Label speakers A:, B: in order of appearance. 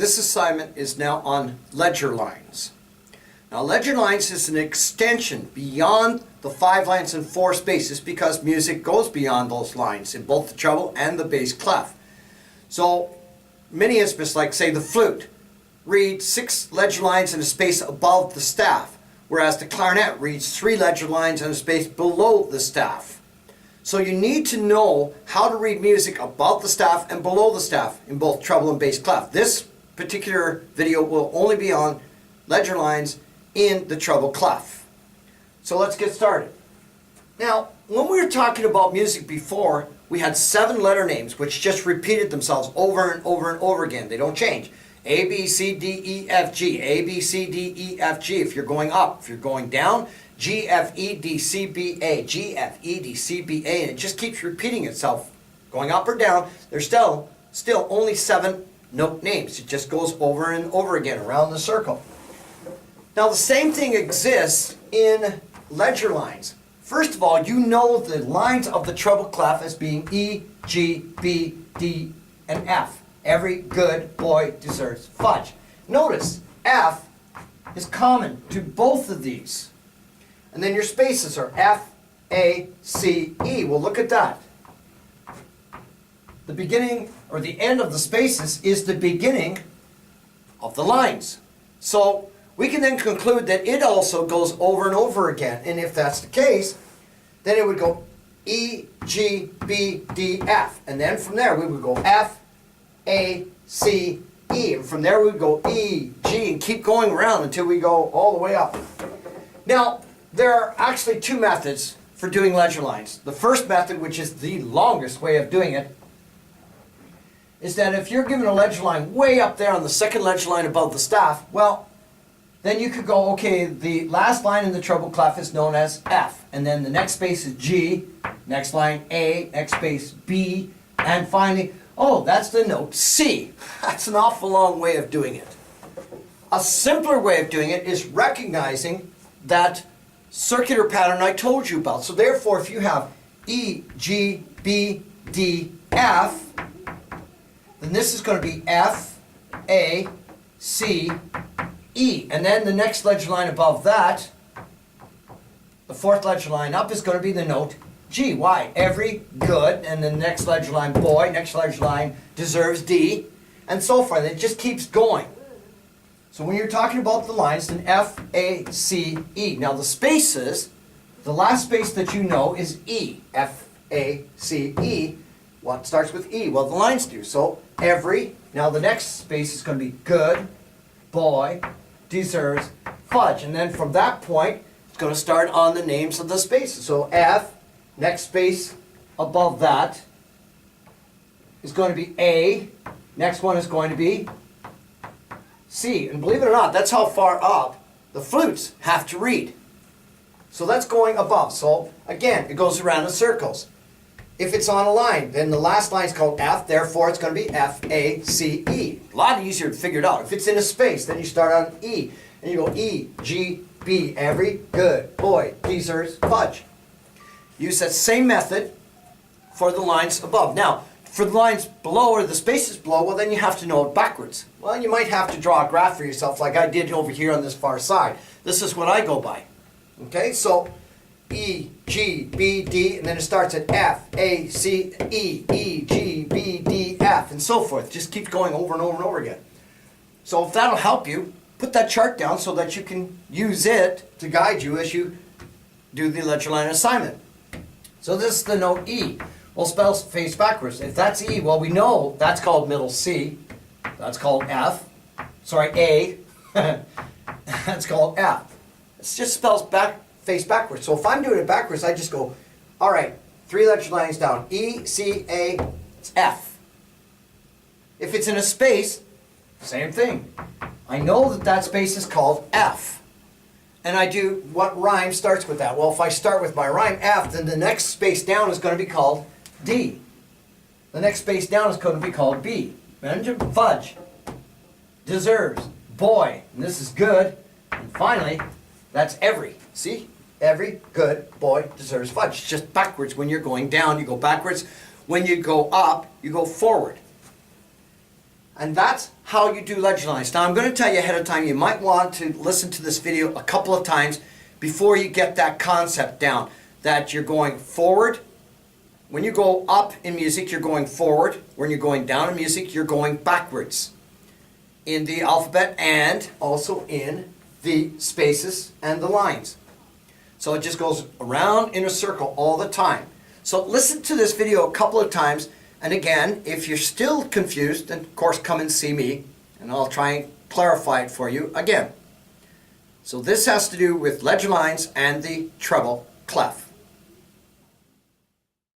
A: This assignment is now on ledger lines. Now ledger lines is an extension beyond the 5 lines and 4 spaces because music goes beyond those lines in both the treble and the bass clef. So many instruments, like say the flute, read 6 ledger lines and a space above the staff, whereas the clarinet reads 3 ledger lines and a space below the staff. So you need to know how to read music above the staff and below the staff in both treble and bass clef. This particular video will only be on ledger lines in the treble clef. So let's get started. Now, when we were talking about music before, we had 7 letter names which just repeated themselves over and over and over again. They don't change. A, B, C, D, E, F, G. A, B, C, D, E, F, G. If you're going up, if you're going down, G, F, E, D, C, B, A. G, F, E, D, C, B, A. And it just keeps repeating itself. Going up or down, there's still only 7 note names. It just goes over and over again around the circle. Now the same thing exists in ledger lines. First of all, you know the lines of the treble clef as being E, G, B, D, and F. Every good boy deserves fudge. Notice F is common to both of these. And then your spaces are F, A, C, E. Well, look at that. The beginning or the end of the spaces is the beginning of the lines. So we can then conclude that it also goes over and over again. And if that's the case, then it would go E, G, B, D, F. And then from there we would go F, A, C, E. And from there we would go E, G, and keep going around until we go all the way up. Now, there are actually 2 methods for doing ledger lines. The first method, which is the longest way of doing it, is that if you're given a ledger line way up there on the second ledger line above the staff, well, then you could go, okay, the last line in the treble clef is known as F, and then the next space is G, next line A, next space B, and finally, oh, that's the note C. That's an awful long way of doing it. A simpler way of doing it is recognizing that circular pattern I told you about. So therefore, if you have E, G, B, D, F, then this is going to be F, A, C, E. And then the next ledger line above that, the 4th ledger line up, is going to be the note G. Why? Every good, and the next ledger line boy, next ledger line deserves D, and so forth. It just keeps going. So when you're talking about the lines, then F, A, C, E. Now the spaces, the last space that you know is E. F, A, C, E. What starts with E? Well, the lines do. So every, now the next space is going to be good, boy, deserves fudge. And then from that point, it's going to start on the names of the spaces. So F, next space above that is going to be A. Next one is going to be C. And believe it or not, that's how far up the flutes have to read. So that's going above. So again, it goes around in circles. If it's on a line, then the last line is called F, therefore it's going to be F, A, C, E. A lot easier to figure it out. If it's in a space, then you start on E. And you go E, G, B. Every good boy deserves fudge. Use that same method for the lines above. Now, for the lines below or the spaces below, well, then you have to know it backwards. Well, you might have to draw a graph for yourself like I did over here on this far side. This is what I go by. Okay, so E, G, B, D, and then it starts at F, A, C, E, E, G, B, D, F, and so forth. Just keeps going over and over and over again. So if that'll help you, put that chart down so that you can use it to guide you as you do the ledger line assignment. So this is the note E. Well, spell face backwards. If that's E, well, we know that's called middle C. That's called F. Sorry, A. That's called F. It just spells face backwards. So if I'm doing it backwards, I just go, all right, 3 ledger lines down. E, C, A, it's F. If it's in a space, same thing. I know that that space is called F. And I do, what rhyme starts with that? Well, if I start with my rhyme F, then the next space down is going to be called D. The next space down is going to be called B. And fudge. Deserves. Boy. And this is good. And finally, that's every. See? Every good boy deserves fudge. It's just backwards. When you're going down, you go backwards. When you go up, you go forward. And that's how you do legend lines. Now I'm going to tell you ahead of time, you might want to listen to this video a couple of times before you get that concept down. That you're going forward. When you go up in music, you're going forward. When you're going down in music, you're going backwards. In the alphabet and also in the spaces and the lines. So it just goes around in a circle all the time. So listen to this video a couple of times. And again, if you're still confused, then of course come and see me and I'll try and clarify it for you again. So this has to do with legend lines and the treble clef.